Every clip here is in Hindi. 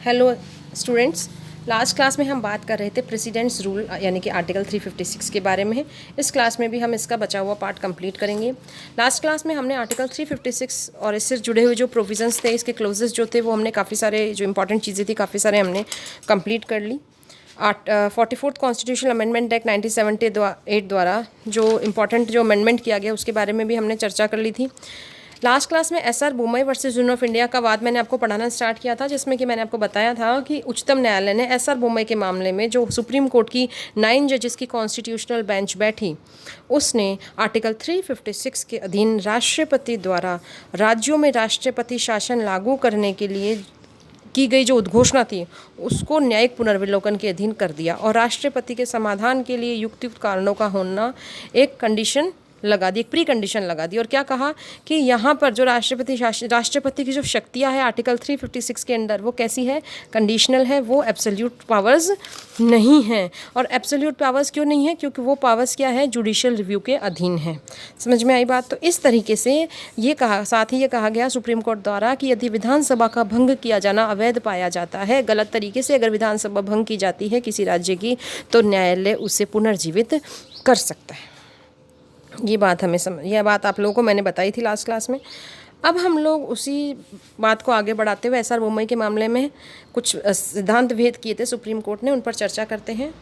हेलो स्टूडेंट्स, लास्ट क्लास में हम बात कर रहे थे प्रेसिडेंट्स रूल यानी कि आर्टिकल 356 के बारे में। इस क्लास में भी हम इसका बचा हुआ पार्ट कंप्लीट करेंगे। लास्ट क्लास में हमने आर्टिकल 356 और इससे जुड़े हुए जो प्रोविजंस थे, इसके क्लोजेस जो थे, वो हमने काफ़ी सारे जो इंपॉर्टेंट चीज़ें थी काफ़ी सारे हमने कंप्लीट कर ली। 44th कॉन्स्टिट्यूशनल अमेंडमेंट एक्ट 1978 द्वारा जो इम्पॉर्टेंट जो अमेंडमेंट किया गया उसके बारे में भी हमने चर्चा कर ली थी। लास्ट क्लास में SR Bommai versus union of India का वाद मैंने आपको पढ़ाना स्टार्ट किया था, जिसमें कि मैंने आपको बताया था कि उच्चतम न्यायालय ने एसआर बोमई के मामले में जो सुप्रीम कोर्ट की 9 जजेस की कॉन्स्टिट्यूशनल बेंच बैठी, उसने आर्टिकल 356 के अधीन राष्ट्रपति द्वारा राज्यों में राष्ट्रपति शासन लागू करने के लिए की गई जो उद्घोषणा थी उसको न्यायिक पुनर्विलोकन के अधीन कर दिया और राष्ट्रपति के समाधान के लिए युक्तियुक्त कारणों का होना एक कंडीशन लगा दी, एक प्री कंडीशन लगा दी। और क्या कहा कि यहाँ पर जो राष्ट्रपति की जो शक्तियाँ हैं आर्टिकल 356 के अंदर, वो कैसी है, कंडीशनल है, वो एब्सोल्यूट पावर्स नहीं हैं। और एब्सोल्यूट पावर्स क्यों नहीं है? क्योंकि वो पावर्स क्या है, जुडिशियल रिव्यू के अधीन है। समझ में आई बात? तो इस तरीके से ये कहा, साथ ही ये कहा गया सुप्रीम कोर्ट द्वारा कि यदि विधानसभा का भंग किया जाना अवैध पाया जाता है, गलत तरीके से अगर विधानसभा भंग की जाती है किसी राज्य की, तो न्यायालय उसे पुनर्जीवित कर सकता है। ये बात यह बात आप लोगों को मैंने बताई थी लास्ट क्लास में। अब हम लोग उसी बात को आगे बढ़ाते हुए एसआर बोमई के मामले में कुछ सिद्धांत भेद किए थे सुप्रीम कोर्ट ने, उन पर चर्चा करते हैं।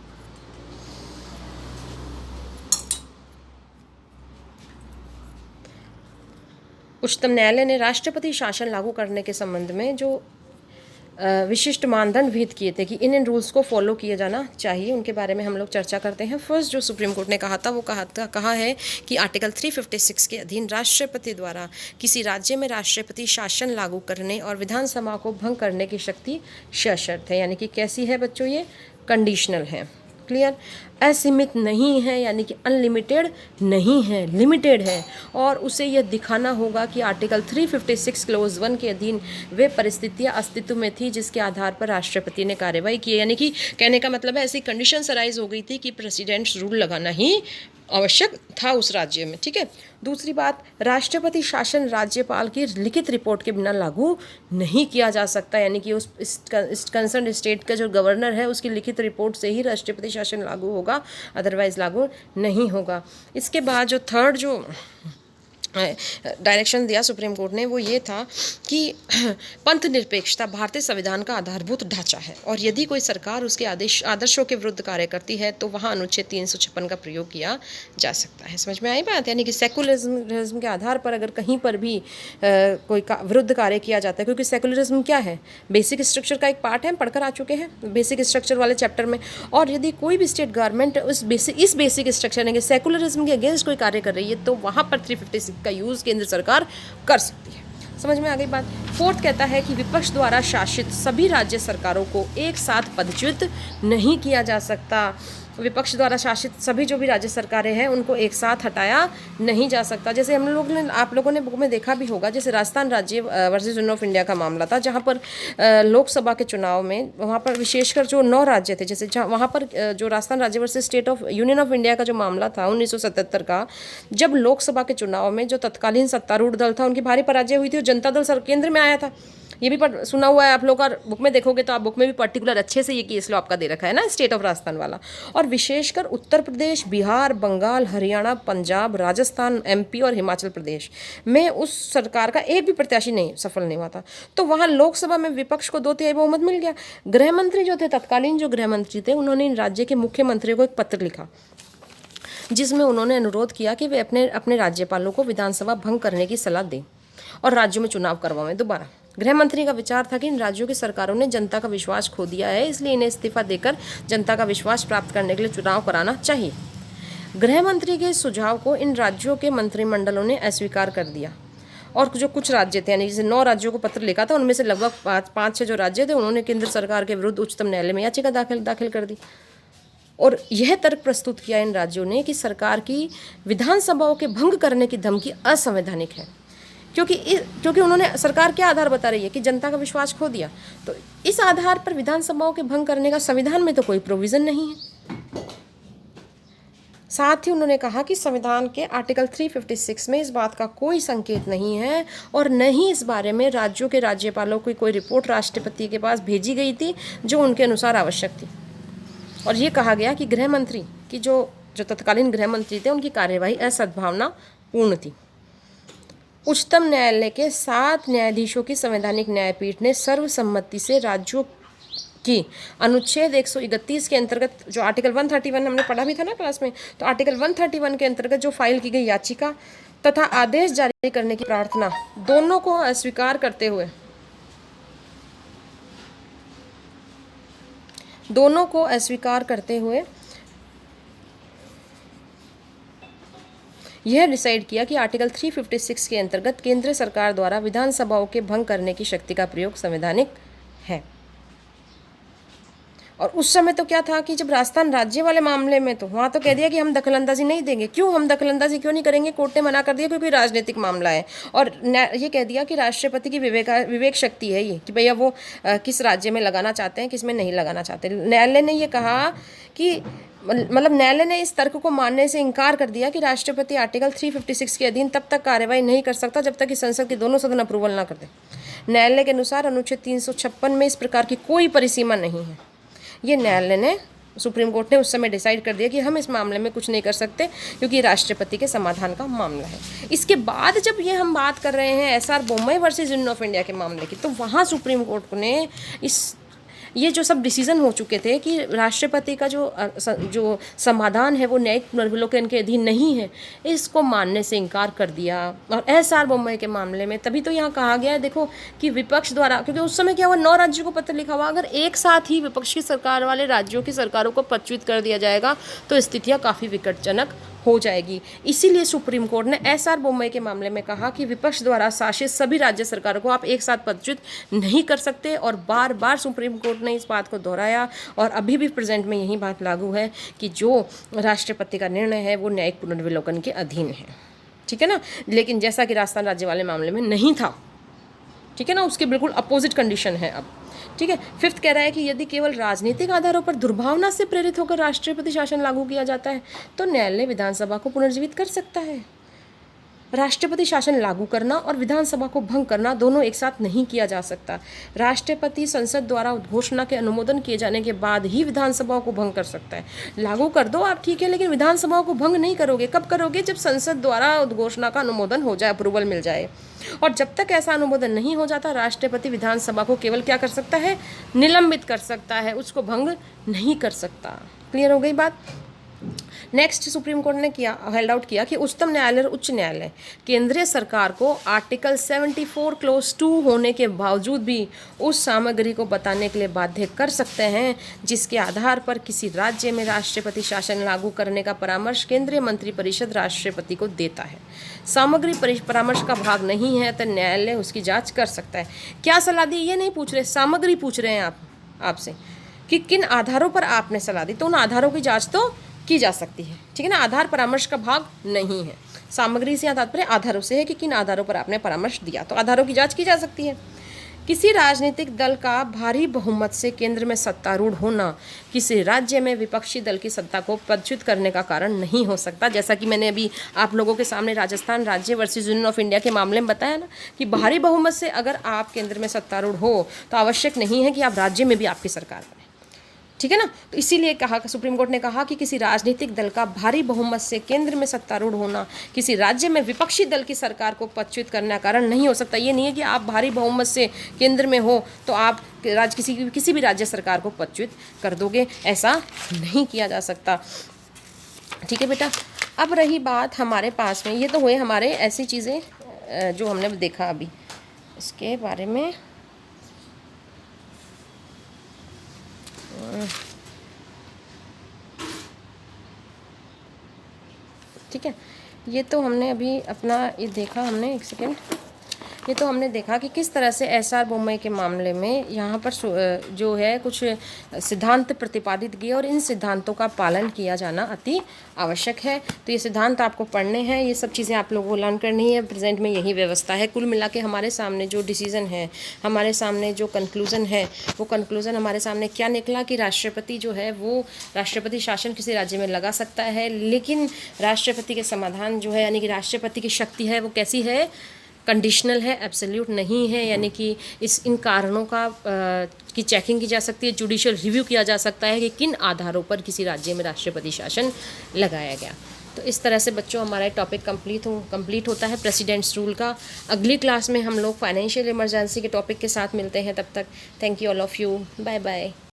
उच्चतम न्यायालय ने राष्ट्रपति शासन लागू करने के संबंध में जो विशिष्ट मानदंड भेद किए थे कि इन रूल्स को फॉलो किया जाना चाहिए, उनके बारे में हम लोग चर्चा करते हैं। फर्स्ट जो सुप्रीम कोर्ट ने कहा था वो कहा है कि आर्टिकल 356 के अधीन राष्ट्रपति द्वारा किसी राज्य में राष्ट्रपति शासन लागू करने और विधानसभा को भंग करने की शक्ति सशर्त है। यानी कि कैसी है बच्चों? ये कंडीशनल है। क्लियर? असीमित नहीं है, यानी कि अनलिमिटेड नहीं है, लिमिटेड है। और उसे यह दिखाना होगा कि आर्टिकल 356 क्लोज 1 के अधीन वे परिस्थितियां अस्तित्व में थी जिसके आधार पर राष्ट्रपति ने कार्यवाही की। यानी कि कहने का मतलब है ऐसी कंडीशन अराइज हो गई थी कि प्रेसिडेंट्स रूल लगाना ही आवश्यक था उस राज्य में। ठीक है। दूसरी बात, राष्ट्रपति शासन राज्यपाल की लिखित रिपोर्ट के बिना लागू नहीं किया जा सकता। यानी कि उस कंसर्न स्टेट का जो गवर्नर है उसकी लिखित रिपोर्ट से ही राष्ट्रपति शासन लागू होगा, अदरवाइज लागू नहीं होगा। इसके बाद जो थर्ड जो डायरेक्शन दिया सुप्रीम कोर्ट ने वो ये था कि पंथ निरपेक्षता भारतीय संविधान का आधारभूत ढांचा है और यदि कोई सरकार उसके आदर्शों के विरुद्ध कार्य करती है तो वहाँ अनुच्छेद 356 का प्रयोग किया जा सकता है। समझ में आई बात? यानी कि सेकुलरिज्म के आधार पर अगर कहीं पर भी कोई विरुद्ध कार्य किया जाता है, क्योंकि सेकुलरिज्म क्या है, बेसिक स्ट्रक्चर का एक पार्ट है, हम पढ़कर आ चुके हैं बेसिक स्ट्रक्चर वाले चैप्टर में। और यदि कोई भी स्टेट गवर्नमेंट इस बेसिक स्ट्रक्चर यानी कि सेकुलरिज्म के अगेंस्ट कोई कार्य कर रही है तो वहाँ पर 356 का यूज़ केंद्र सरकार कर सकती है। समझ में आ गई बात? फोर्थ कहता है कि विपक्ष द्वारा शासित सभी राज्य सरकारों को एक साथ पदच्युत नहीं किया जा सकता। विपक्ष द्वारा शासित सभी जो भी राज्य सरकारें हैं उनको एक साथ हटाया नहीं जा सकता। जैसे आप लोगों ने बुक में देखा भी होगा, जैसे राजस्थान राज्य वर्सेस यूनियन ऑफ इंडिया का मामला था, जहाँ पर लोकसभा के चुनाव में वहाँ पर विशेषकर जो 9 राज्य थे, जैसे वहाँ पर जो राजस्थान राज्य versus state of union of India का जो मामला था 1977 का, जब लोकसभा के चुनाव में जो तत्कालीन सत्तारूढ़ दल था उनकी भारी पराजय हुई थी और जनता दल केंद्र में आया था। ये भी सुना हुआ है आप लोग, और बुक में देखोगे तो आप बुक में भी पर्टिकुलर अच्छे से ये केस लो आपका दे रखा है ना, स्टेट ऑफ राजस्थान वाला। और विशेषकर उत्तर प्रदेश, बिहार, बंगाल, हरियाणा, पंजाब, राजस्थान, एमपी और हिमाचल प्रदेश में उस सरकार का एक भी प्रत्याशी सफल नहीं हुआ था। तो वहाँ लोकसभा में विपक्ष को 2/3 बहुमत मिल गया। गृह मंत्री जो थे, तत्कालीन जो गृह मंत्री थे, उन्होंने इन राज्य के मुख्यमंत्री को एक पत्र लिखा जिसमें उन्होंने अनुरोध किया कि वे अपने राज्यपालों को विधानसभा भंग करने की सलाह दें और राज्यों में चुनाव करवाएं दोबारा। गृह मंत्री का विचार था कि इन राज्यों की सरकारों ने जनता का विश्वास खो दिया है, इसलिए इन्हें इस्तीफा देकर जनता का विश्वास प्राप्त करने के लिए चुनाव कराना चाहिए। गृह मंत्री के सुझाव को इन राज्यों के मंत्रिमंडलों ने अस्वीकार कर दिया और जो कुछ राज्य थे, यानी जैसे 9 राज्यों को पत्र लिखा था, उनमें से लगभग 5-6 जो राज्य थे उन्होंने केंद्र सरकार के विरुद्ध उच्चतम न्यायालय में याचिका दाखिल कर दी और यह तर्क प्रस्तुत किया इन राज्यों ने कि सरकार की विधानसभाओं के भंग करने की धमकी असंवैधानिक है, क्योंकि उन्होंने सरकार क्या आधार बता रही है कि जनता का विश्वास खो दिया। तो इस आधार पर विधानसभाओं के भंग करने का संविधान में तो कोई प्रोविज़न नहीं है। साथ ही उन्होंने कहा कि संविधान के आर्टिकल 356 में इस बात का कोई संकेत नहीं है और न ही इस बारे में राज्यों के राज्यपालों की कोई रिपोर्ट राष्ट्रपति के पास भेजी गई थी जो उनके अनुसार आवश्यक थी। और ये कहा गया कि गृह मंत्री की जो तत्कालीन गृह मंत्री थे उनकी कार्यवाही असद्भावनापूर्ण थी। उच्चतम न्यायालय के 7 न्यायाधीशों की संवैधानिक न्यायपीठ ने सर्वसम्मति से राज्यों की अनुच्छेद 131 के अंतर्गत, जो आर्टिकल 131 हमने पढ़ा भी था ना क्लास में, तो आर्टिकल 131 के अंतर्गत जो फाइल की गई याचिका तथा आदेश जारी करने की प्रार्थना दोनों को अस्वीकार करते हुए यह डिसाइड किया कि आर्टिकल 356 के अंतर्गत केंद्र सरकार द्वारा विधानसभाओं के भंग करने की शक्ति का प्रयोग संवैधानिक है। और उस समय तो क्या था कि जब राजस्थान राज्य वाले मामले में तो वहाँ तो कह दिया कि हम दखलंदाजी नहीं देंगे। क्यों हम दखलंदाजी क्यों नहीं करेंगे? कोर्ट ने मना कर दिया क्योंकि राजनीतिक मामला है। और ये कह दिया कि राष्ट्रपति की विवेक शक्ति है ये कि भैया वो किस राज्य में लगाना चाहते हैं, किस में नहीं लगाना चाहते। न्यायालय ने ये कहा कि मतलब न्यायालय ने इस तर्क को मानने से इनकार कर दिया कि राष्ट्रपति आर्टिकल 356 के अधीन तब तक कार्रवाई नहीं कर सकता जब तक कि संसद के दोनों सदन अप्रूवल ना कर दे। न्यायालय के अनुसार अनुच्छेद 356 में इस प्रकार की कोई परिसीमा नहीं है। ये न्यायालय ने, सुप्रीम कोर्ट ने उस समय डिसाइड कर दिया कि हम इस मामले में कुछ नहीं कर सकते क्योंकि राष्ट्रपति के समाधान का मामला है। इसके बाद जब ये हम बात कर रहे हैं SR Bommai versus union of India के मामले की, तो वहाँ सुप्रीम कोर्ट ने ये जो सब डिसीजन हो चुके थे कि राष्ट्रपति का जो समाधान है वो न्यायिक पुनर्विलोकन के अधीन नहीं है, इसको मानने से इनकार कर दिया। और एसआर बोम्मई के मामले में तभी तो यहाँ कहा गया है देखो कि विपक्ष द्वारा, क्योंकि उस समय क्या हुआ, 9 राज्यों को पत्र लिखा हुआ, अगर एक साथ ही विपक्ष की सरकार वाले राज्यों की सरकारों को पदच्युत कर दिया जाएगा तो स्थितियाँ काफ़ी विकटजनक हो जाएगी। इसीलिए सुप्रीम कोर्ट ने एसआर बोम्मई के मामले में कहा कि विपक्ष द्वारा शासित सभी राज्य सरकारों को आप एक साथ पदच्युत नहीं कर सकते। और बार बार सुप्रीम कोर्ट ने इस बात को दोहराया और अभी भी प्रेजेंट में यही बात लागू है कि जो राष्ट्रपति का निर्णय है वो न्यायिक पुनर्विलोकन के अधीन है। ठीक है ना। लेकिन जैसा कि राजस्थान राज्य वाले मामले में नहीं था, ठीक है ना, उसके बिल्कुल अपोजिट कंडीशन है अब। ठीक है। 5th कह रहा है कि यदि केवल राजनीतिक आधारों पर दुर्भावना से प्रेरित होकर राष्ट्रपति शासन लागू किया जाता है तो न्यायालय विधानसभा को पुनर्जीवित कर सकता है। राष्ट्रपति शासन लागू करना और विधानसभा को भंग करना दोनों एक साथ नहीं किया जा सकता। राष्ट्रपति संसद द्वारा उद्घोषणा के अनुमोदन किए जाने के बाद ही विधानसभाओं को भंग कर सकता है। लागू कर दो आप, ठीक है, लेकिन विधानसभाओं को भंग नहीं करोगे। कब करोगे? जब संसद द्वारा उद्घोषणा का अनुमोदन हो जाए, अप्रूवल मिल जाए। और जब तक ऐसा अनुमोदन नहीं हो जाता, राष्ट्रपति विधानसभा को केवल क्या कर सकता है? निलंबित कर सकता है, उसको भंग नहीं कर सकता। क्लियर हो गई बात। नेक्स्ट सुप्रीम कोर्ट ने हेल्ड आउट किया कि उच्चतम न्यायालय और उच्च न्यायालय केंद्रीय सरकार को आर्टिकल 74 क्लोज 2 होने के बावजूद भी उस सामग्री को बताने के लिए बाध्य कर सकते हैं जिसके आधार पर किसी राज्य में राष्ट्रपति शासन लागू करने का परामर्श केंद्रीय मंत्रिपरिषद राष्ट्रपति को देता है। सामग्री परामर्श का भाग नहीं है तो न्यायालय उसकी जांच कर सकता है। क्या सलाह दी ये नहीं पूछ रहे, सामग्री पूछ रहे हैं आपसे कि किन आधारों पर आपने सलाह दी, तो उन आधारों की जांच तो की जा सकती है। ठीक है ना। आधार परामर्श का भाग नहीं है। सामग्री से तात्पर्य आधारों से है कि किन आधारों पर आपने परामर्श दिया, तो आधारों की जांच की जा सकती है। किसी राजनीतिक दल का भारी बहुमत से केंद्र में सत्तारूढ़ होना किसी राज्य में विपक्षी दल की सत्ता को पदच्युत करने का कारण नहीं हो सकता। जैसा कि मैंने अभी आप लोगों के सामने राजस्थान राज्य वर्सेस यूनियन ऑफ इंडिया के मामले में बताया ना कि भारी बहुमत से अगर आप केंद्र में सत्तारूढ़ हो तो आवश्यक नहीं है कि आप राज्य में भी आपकी सरकार बने। ठीक है ना। तो इसीलिए कहा, सुप्रीम कोर्ट ने कहा कि किसी राजनीतिक दल का भारी बहुमत से केंद्र में सत्तारूढ़ होना किसी राज्य में विपक्षी दल की सरकार को पदच्युत करने का कारण नहीं हो सकता। ये नहीं है कि आप भारी बहुमत से केंद्र में हो तो आप किसी भी राज्य सरकार को पदच्युत कर दोगे, ऐसा नहीं किया जा सकता। ठीक है बेटा। अब रही बात हमारे पास में, ये तो हुए हमारे ऐसी चीज़ें जो हमने देखा अभी इसके बारे में। ठीक है। ये तो हमने अभी अपना ये देखा हमने, एक सेकेंड। ये तो हमने देखा कि किस तरह से एसआर बोम्मई के मामले में यहाँ पर जो है कुछ सिद्धांत प्रतिपादित किए और इन सिद्धांतों का पालन किया जाना अति आवश्यक है। तो ये सिद्धांत आपको पढ़ने हैं, ये सब चीज़ें आप लोगों को लर्न करनी है। प्रेजेंट में यही व्यवस्था है। कुल मिला के हमारे सामने जो डिसीज़न है, हमारे सामने जो कंक्लूज़न है, वो कंक्लूज़न हमारे सामने क्या निकला कि राष्ट्रपति जो है वो राष्ट्रपति शासन किसी राज्य में लगा सकता है, लेकिन राष्ट्रपति के समाधान जो है यानी कि राष्ट्रपति की शक्ति है वो कैसी है, कंडीशनल है, एब्सोल्यूट नहीं है। यानी कि इन कारणों का की चेकिंग की जा सकती है, जुडिशियल रिव्यू किया जा सकता है कि किन आधारों पर किसी राज्य में राष्ट्रपति शासन लगाया गया। तो इस तरह से बच्चों हमारा टॉपिक कंप्लीट होता है प्रेसिडेंट्स रूल का। अगली क्लास में हम लोग फाइनेंशियल इमरजेंसी के टॉपिक के साथ मिलते हैं। तब तक thank you all of you, bye bye.